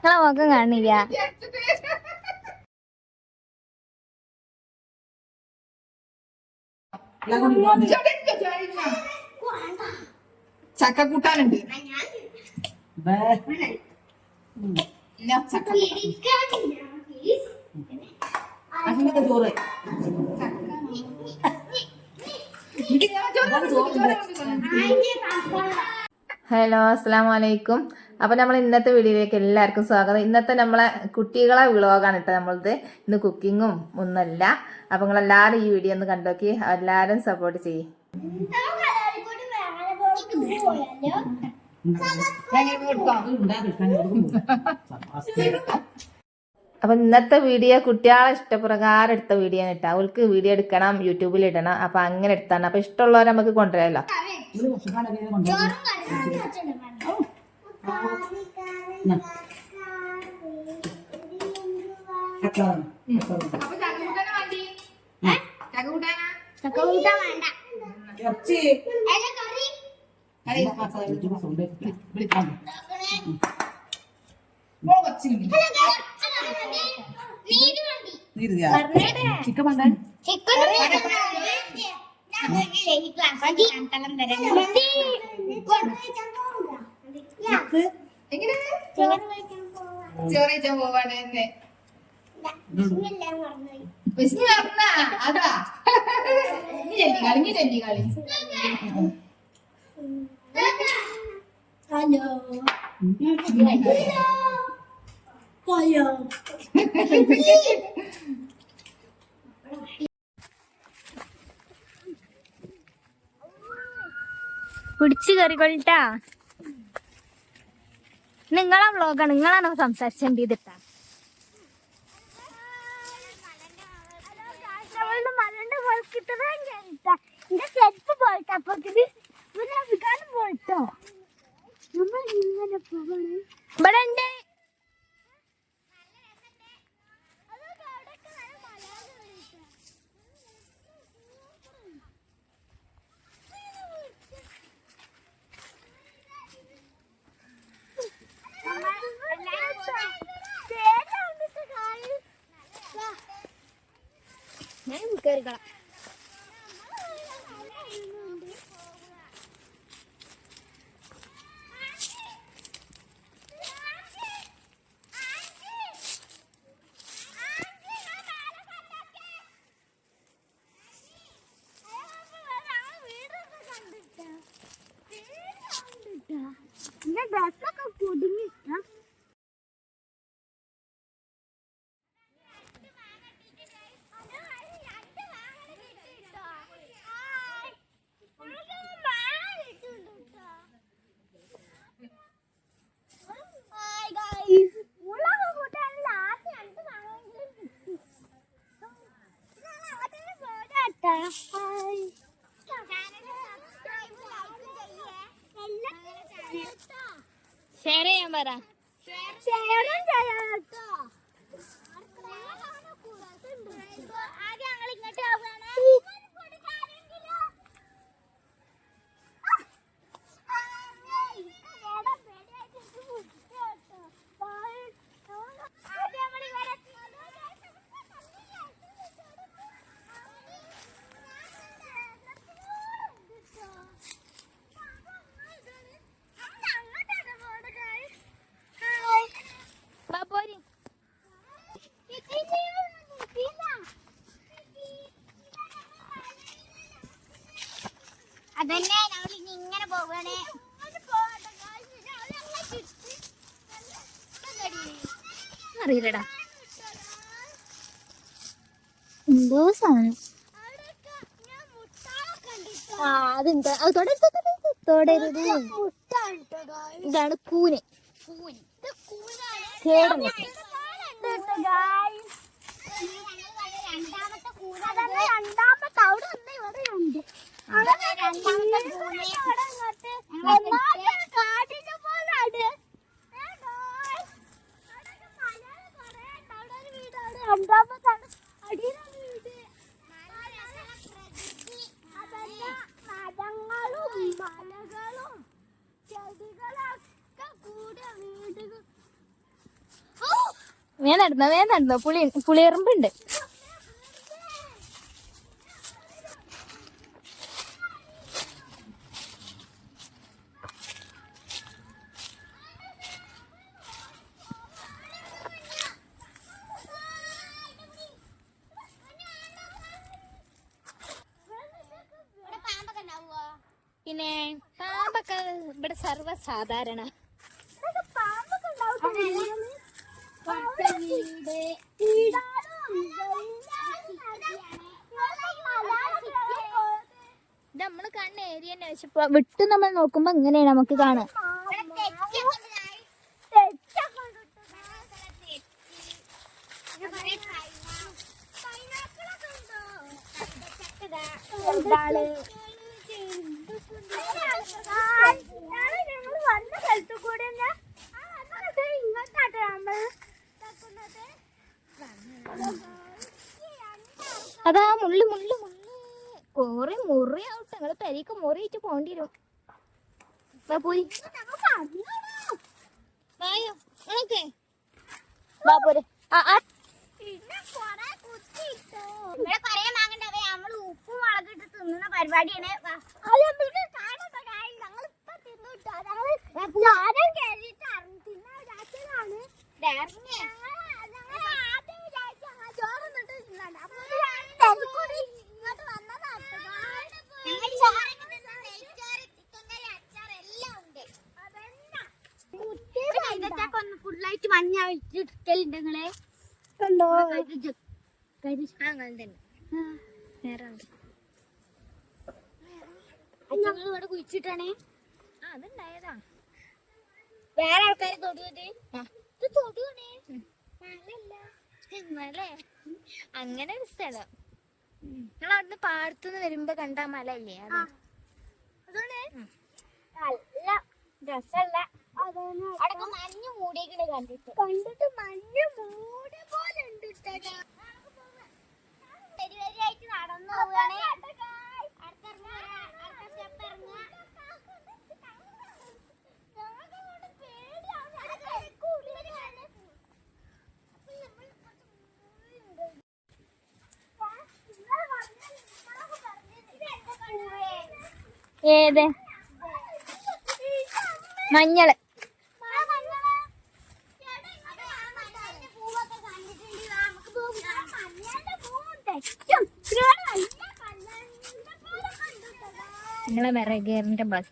നിങ്ങളെ മുഖം കാണില്ല. ചക്ക കൂട്ടാനുണ്ട്. ചോറ് ഹലോ, അസ്സലാമു അലൈക്കും. അപ്പൊ നമ്മൾ ഇന്നത്തെ വീഡിയോയിലേക്ക് എല്ലാവർക്കും സ്വാഗതം. ഇന്നത്തെ നമ്മളെ കുട്ടികളെ വ്ളോഗാണ് കേട്ടോ നമ്മളത്. ഇന്ന് കുക്കിങ്ങും ഒന്നുമല്ല. അപ്പൊ നിങ്ങളെല്ലാവരും ഈ വീഡിയോ ഒന്ന് കണ്ടോക്കി, എല്ലാവരും സപ്പോർട്ട് ചെയ്യും. അപ്പൊ ഇന്നത്തെ വീഡിയോ കുട്ടികളെ ഇഷ്ടപ്രകാരം എടുത്ത വീഡിയോ ആണ് കേട്ടോ. അവൾക്ക് വീഡിയോ എടുക്കണം, യൂട്യൂബിൽ ഇടണം. അപ്പൊ അങ്ങനെ എടുത്താണ്. അപ്പൊ ഇഷ്ടമുള്ളവരെ നമുക്ക് കൊണ്ടുവരാമല്ലോ. ചിക്കൻ വേണ്ട. ചോറ് കഴിച്ചാൻ പോവാണ് എന്നെ അതാ കളി കളി. ഹലോ പിടിച്ചു കയറിക്കൊള്ളിട്ടാ. നിങ്ങളെ വ്ളോഗാണ്, നിങ്ങളാണോ സംസാരിച്ചേണ്ടിട്ടാ. പോയിട്ടോ നമ്മൾ ഇങ്ങനെ പോകണം. ഇവിടെ ഉണ്ട്. ഞാൻ കയറിക്കളാം. ഡ്രസ്സൊക്കെ കുടുങ്ങിട്ട ഷെയർ ചെയ്യാൻ പറ. അതന്നെ നമ്മൾ ഇങ്ങനെ പോവാണ്. അറിയില്ലടാ എന്തോ സാധനം. അതെന്താ അത് തൊടരുത്. ഇതാണ് കൂന്. രണ്ടാമത്തെ അവിടെ ഉണ്ട്, ഇവിടെ ഉണ്ട്. കാട്ടിന്റെ പോലാണ്. രണ്ടാമത്താണ് അടിയിലാണ് വീട്. നടന്നോ പുളിയറുമ്പുണ്ട്. പിന്നെ പാമ്പൊക്കെ ഇവിടെ സർവ്വസാധാരണ. ഇത് നമ്മള് കാണുന്ന ഏരിയ തന്നെ. പക്ഷെ വിട്ട് നമ്മൾ നോക്കുമ്പോ ഇങ്ങനെയാണ് നമുക്ക് കാണാം. അതാ മുള്ളു കൊറേ മുറിയാവട്ടെ. നിങ്ങള് പെരീക്ക് മുറിയിട്ട് പോണ്ടി വരും. പോയി വായോ ഓക്കെ വാ പോരെ. ഉപ്പും മുളകിട്ട് തിന്നുന്ന പരിപാടിയാണ്. ഫുള്ളായിട്ട് മഞ്ഞ ഇട്ടലുണ്ട് നിങ്ങളെ ഞങ്ങൾ ഇവിടെ കുഴിച്ചിട്ടാണേ. അതുണ്ടായതാ. വേറെ ആൾക്കാര് തൊടുവത് തൊടുവണേ മല അങ്ങനെ ഒരു സ്ഥലം. നിങ്ങൾ അവിടുന്ന് പാടത്തുനിന്ന് വരുമ്പോ കണ്ടാ മല ഇല്ലേ? നല്ല രസല്ല. അവിടെ മഞ്ഞ് മൂടിയേക്കണ കണ്ടിട്ട് മഞ്ഞ് മൂടി പോലെ ഉണ്ട്. വരിവരിയായിട്ട് നടന്നു പോവുകയാണ്. ഏത് മഞ്ഞള്? നിങ്ങളെ വിറകേറിന്റെ ബസ്